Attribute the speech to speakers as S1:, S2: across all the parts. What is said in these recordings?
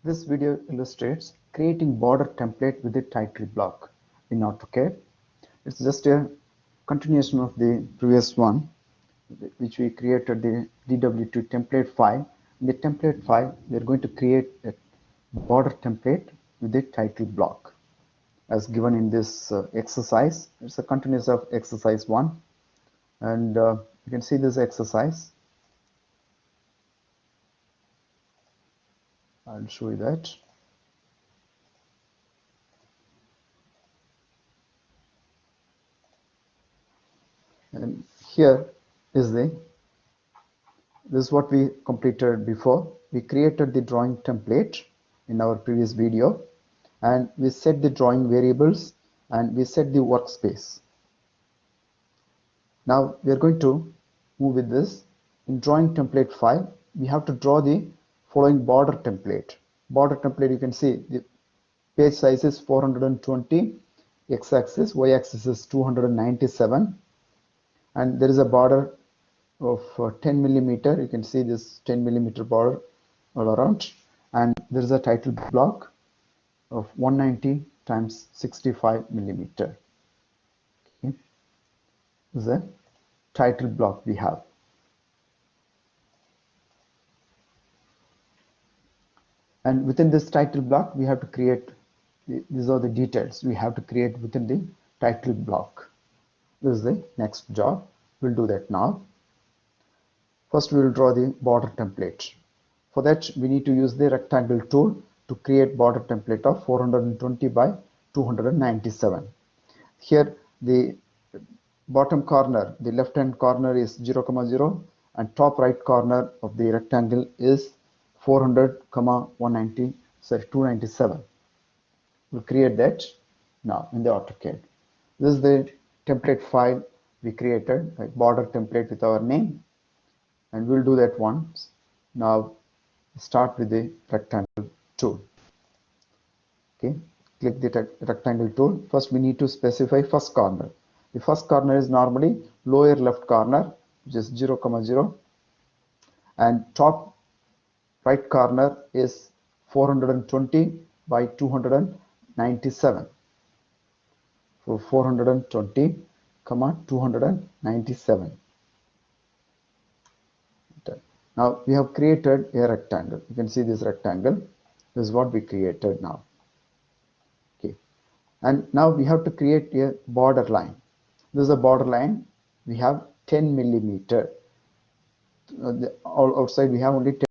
S1: This video illustrates creating border template with the title block in AutoCAD. It's just a continuation of the previous one, which we created the DW2 template file. In the template file, we are going to create a border template with the title block as given in this exercise. It's a continuation of exercise 1, and you can see this exercise. I'll show you that. And here is this is what we completed before. We created the drawing template in our previous video, and we set the drawing variables and we set the workspace. Now we are going to move with this. In drawing template file, we have to draw the following border template. Border template, you can see the page size is 420, x-axis, y-axis is 297, and there is a border of 10 millimeter. You can see this 10 millimeter border all around, and there is a title block of 190 times 65 millimeter. Okay. This is a title block we have. And within this title block, we have to create, these are the details we have to create within the title block. This is the next job. We'll do that now. First, we will draw the border template. For that, we need to use the rectangle tool to create border template of 420 by 297. Here, the bottom corner, the left hand corner is 0, 0, and top right corner of the rectangle is 400, 190, sorry, 297. We'll create that now in the AutoCAD. This is the template file we created, a border template with our name, and we'll do that once. Now start with the rectangle tool. Okay, click the rectangle tool. First, we need to specify first corner. The first corner is normally lower left corner, which is 0, 0, and top right corner is 420 by 297. So 420, 297. Now we have created a rectangle. You can see this rectangle. This is what we created now. Okay, and now we have to create a border line. This is a border line. We have 10 millimeter. Outside we have only 10.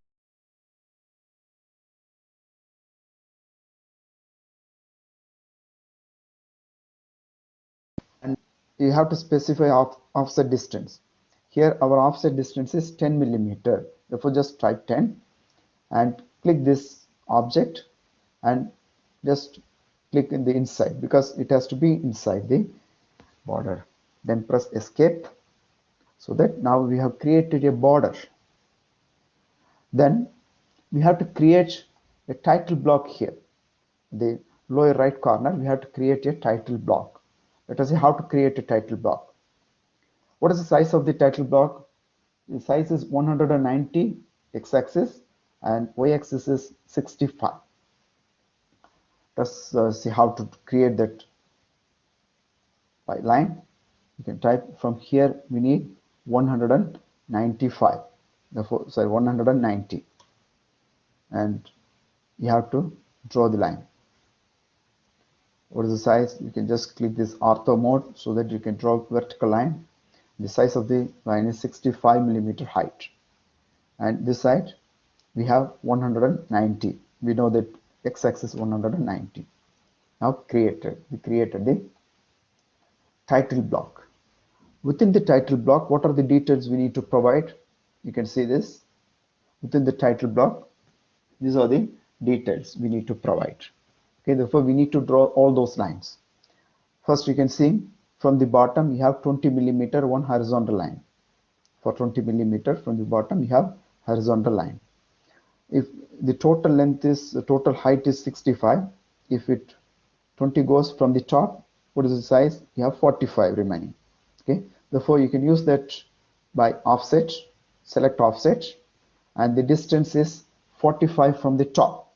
S1: And you have to specify offset distance. Here our offset distance is 10 millimeter. Therefore, just type 10 and click this object and just click in the inside because it has to be inside the border. Then press escape, so that now we have created a border. Then we have to create a title block here. The lower right corner, we have to create a title block. Let us see how to create a title block. What is the size of the title block? The size is 190 x-axis and y-axis is 65. Let's see how to create that by line. You can type from here. We need 195. Therefore, sorry, 190, and you have to draw the line. What is the size? You can just click this ortho mode so that you can draw vertical line. The size of the line is 65 millimeter height, and this side we have 190. We know that x-axis 190. Now we created the title block. Within the title block, what are the details we need to provide? You can see this within the title block. These are the details we need to provide. Okay, therefore we need to draw all those lines. First, you can see from the bottom you have 20 millimeter one horizontal line. For 20 millimeter from the bottom you have horizontal line. If the total length is, the total height is 65, if it 20 goes from the top, what is the size? You have 45 remaining. Okay, therefore you can use that by offset. Select offset, and the distance is 45 from the top.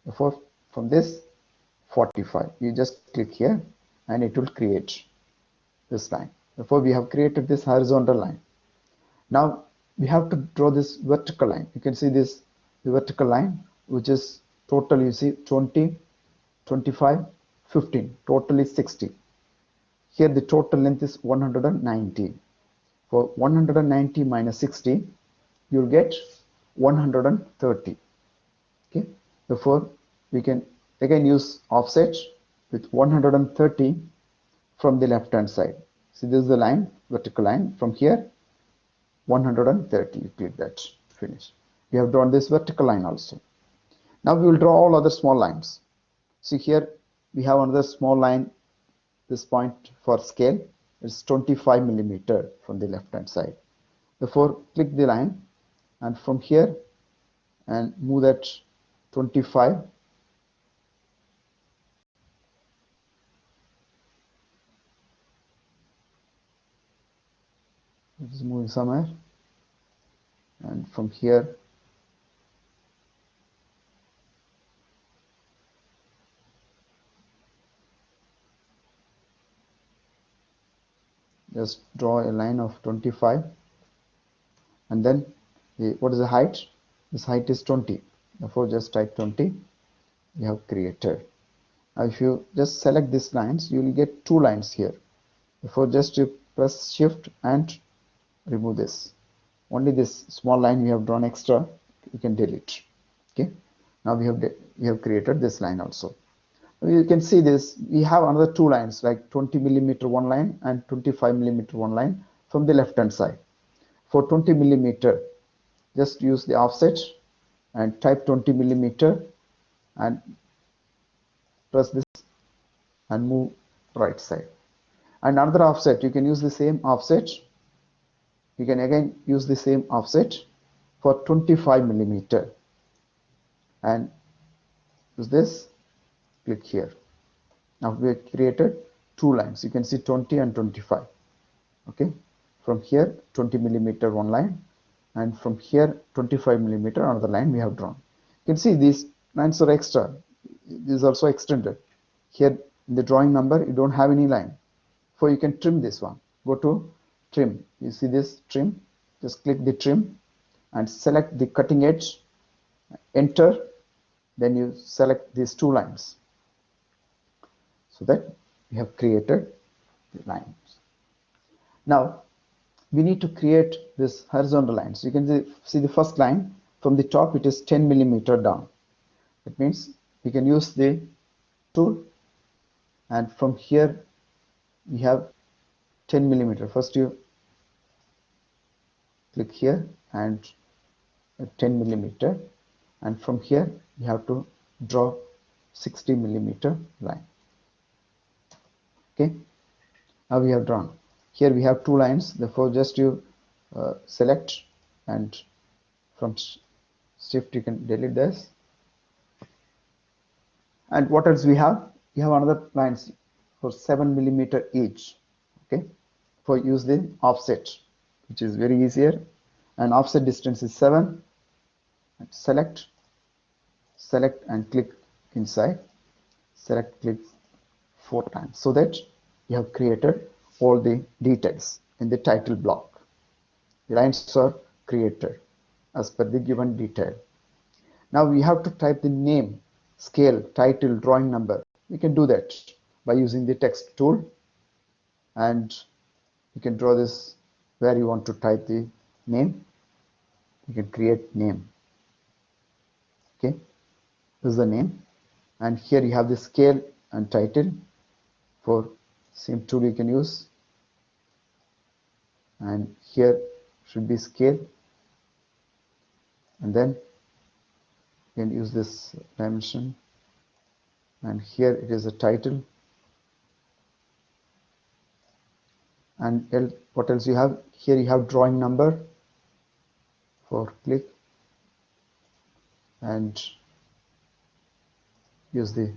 S1: Therefore, from this 45, you just click here and it will create this line. Therefore, we have created this horizontal line. Now we have to draw this vertical line. You can see this the vertical line, which is total, you see 20, 25, 15, totally 60. Here the total length is 190. For 190 minus 60, you'll get 130. Okay, therefore we can again use offset with 130 from the left hand side. See, this is the line, vertical line. From here 130, you click that, finish. We have drawn this vertical line also. Now we will draw all other small lines. See, here we have another small line. This point for scale is 25 millimeter from the left hand side. Therefore click the line and from here and move that 25 . It is moving somewhere, and from here just draw a line of 25, and then what is the height? This height is 20. Therefore just type 20. You have created. Now if you just select these lines, you will get two lines here. Therefore just you press shift and remove this. Only this small line we have drawn extra, you can delete. Okay, now we have created this line also. You can see this, we have another two lines like 20 millimeter one line and 25 millimeter one line from the left hand side. For 20 millimeter, just use the offset and type 20 millimeter and press this and move right side. And another offset, you can use the same offset. You can again use the same offset for 25 millimeter and use this, click here. Now we have created two lines. You can see 20 and 25. Okay, from here 20 millimeter one line, and from here 25 millimeter another line we have drawn. You can see these lines are extra. This is also extended. Here in the drawing number you don't have any line, so you can trim this one. Go to trim. You see this trim. Just click the trim and select the cutting edge. Enter. Then you select these two lines, so that we have created the lines. Now we need to create this horizontal lines. You can see the first line from the top, it is 10 millimeter down. That means we can use the tool, and from here we have 10 millimeter. First you click here and 10 millimeter, and from here you have to draw 60 millimeter line. Okay, now we have drawn. Here we have two lines, therefore just you select, and from shift you can delete this. And what else we have? We have another lines for 7 millimeter each. Okay, for use the offset, which is very easier, and offset distance is 7. And select and click inside, select, click 4 times, so that you have created all the details in the title block. The lines are created as per the given detail. Now we have to type the name, scale, title, drawing number. We can do that by using the text tool, and you can draw this where you want to type the name. You can create name. Okay, this is the name, and here you have the scale and title. For same tool you can use, and here should be scale, and then you can use this dimension, and here it is a title. And what else you have? Here you have drawing number. For click and use the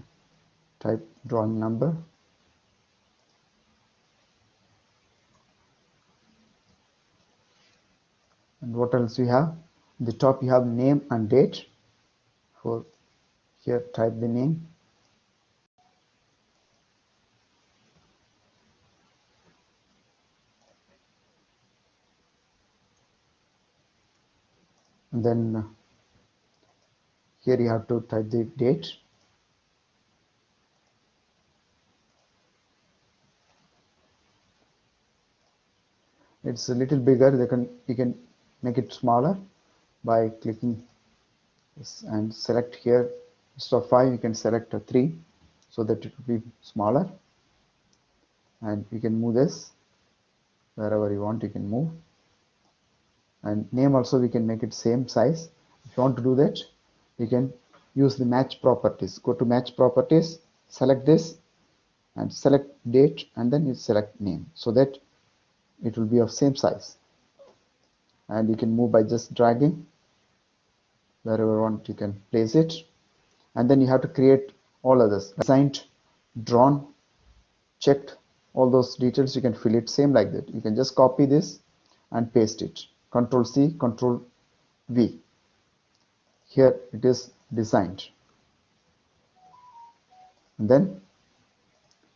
S1: type drawing number. And what else you have? The top you have name and date. For Here type the name, and then here you have to type the date. It's a little bigger. You can make it smaller by clicking this and select here. Instead of 5, you can select a 3 so that it will be smaller, and you can move this wherever you want. You can move, and name also we can make it same size. If you want to do that, you can use the match properties. Go to match properties, select this and select date, and then you select name so that it will be of same size. And you can move by just dragging wherever you want. You can place it, and then you have to create all others: assigned, drawn, checked. All those details you can fill it same like that. You can just copy this and paste it. Control C, Control V. Here it is designed, and then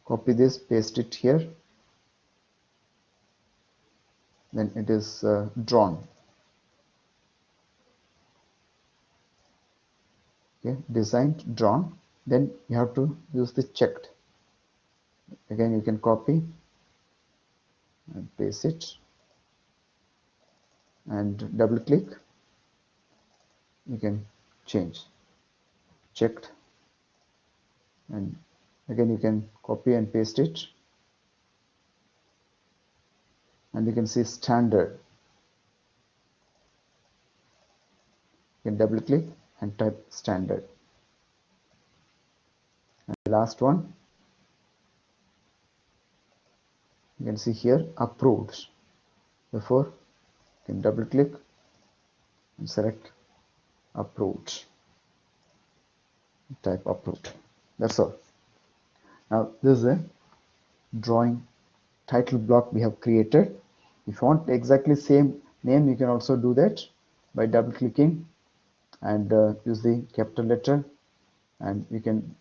S1: copy this, paste it here, then it is drawn. Okay, designed, drawn. Then you have to use the checked. Again, you can copy and paste it and double click. You can change checked, and again you can copy and paste it, and you can see standard. You can double click and type standard. And the last one, you can see here approved. Therefore, you can double click and select approved. Type approved. That's all. Now this is a drawing title block we have created. If you want exactly same name, you can also do that by double clicking and use the capital letter, and you can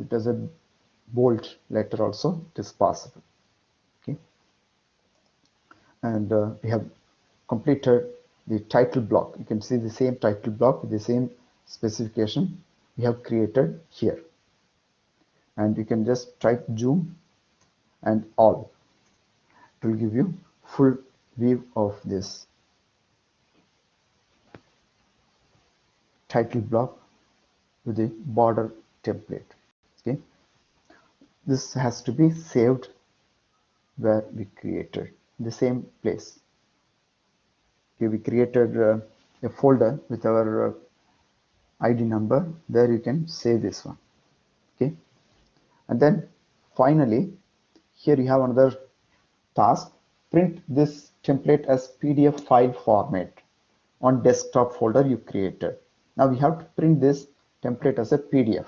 S1: it as a bold letter also. It is possible. Okay, and we have completed the title block. You can see the same title block with the same specification we have created here, and you can just type zoom and all. It will give you full view of this title block with the border template. Okay, this has to be saved where we created the same place. Okay, we created a folder with our ID number. There you can save this one. Okay, and then finally here you have another task: print this template as PDF file format on desktop folder you created. Now we have to print this template as a PDF.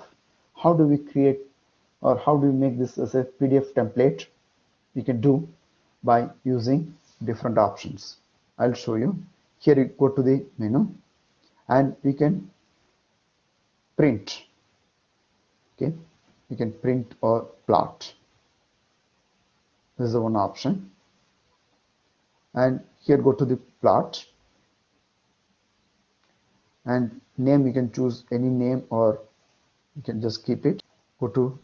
S1: How do we create, or how do we make this as a PDF template? We can do by using different options. I'll show you. Here you go to the menu and we can print. Okay, you can print or plot. This is the one option. And here go to the plot, and name you can choose any name or you can just keep it. Go to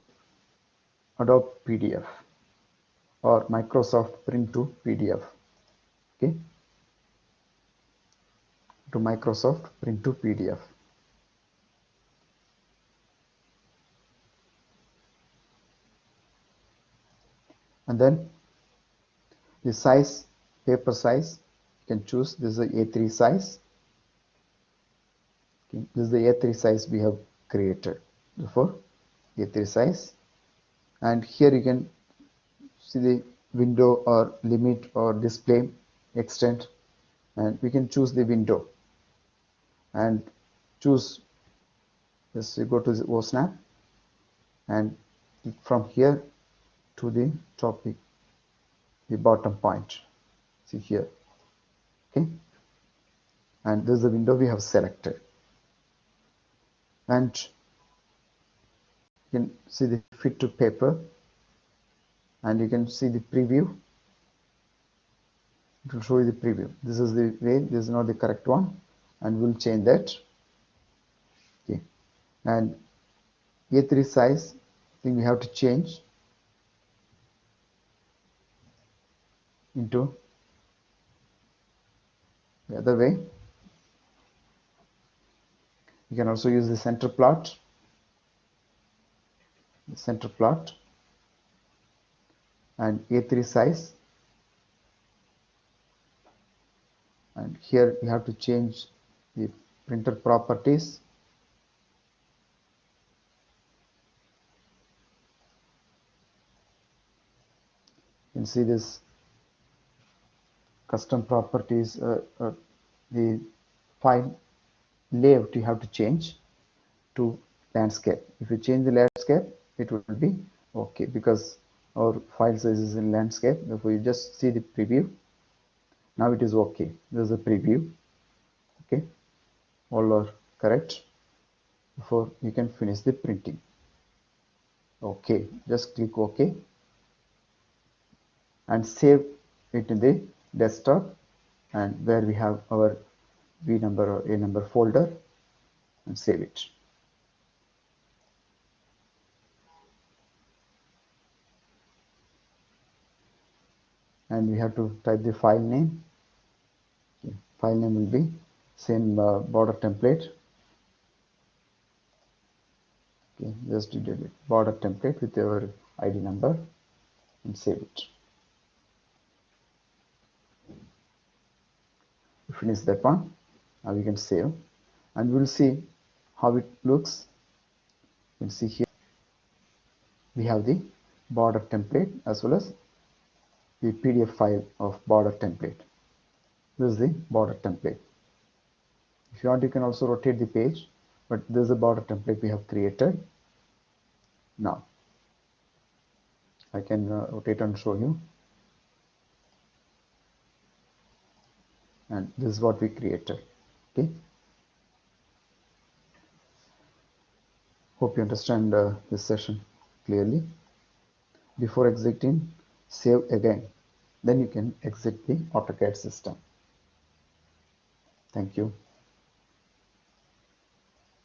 S1: Adobe PDF or Microsoft Print to PDF. Okay, to Microsoft Print to PDF. And then the size, paper size, you can choose. This is a A3 size. Okay, this is the A3 size we have created. Therefore, A3 size, and here you can see the window or limit or display extent, and we can choose the window and choose this. You go to the OSNAP and click from here to the topic, the bottom point. See here. Okay, and this is the window we have selected. And You can see the fit to paper, and you can see the preview. It will show you the preview. This is the way, this is not the correct one, and we'll change that. Okay, and A3 size, I think we have to change into the other way. You can also use the center plot, and A3 size, and here you have to change the printer properties. You can see this custom properties, the file layout you have to change to landscape. If you change the landscape, it will be okay, because our file size is in landscape. If you just see the preview, now it is okay. This is a preview. Okay, all are correct. Before you can finish the printing. Okay, just click OK and save it in the desktop, and where we have our V number or A number folder, and save it. And we have to type the file name. Okay. File name will be same border template. Okay, just do the border template with your ID number and save it. Finish that one. Now we can save, and we'll see how it looks. You can see here we have the border template as well as the PDF file of border template. This is the border template. If you want, you can also rotate the page, but this is the border template we have created. Now I can rotate and show you, and this is what we created. Okay, hope you understand this session clearly. Before exiting, save again, then you can exit the AutoCAD system. Thank you.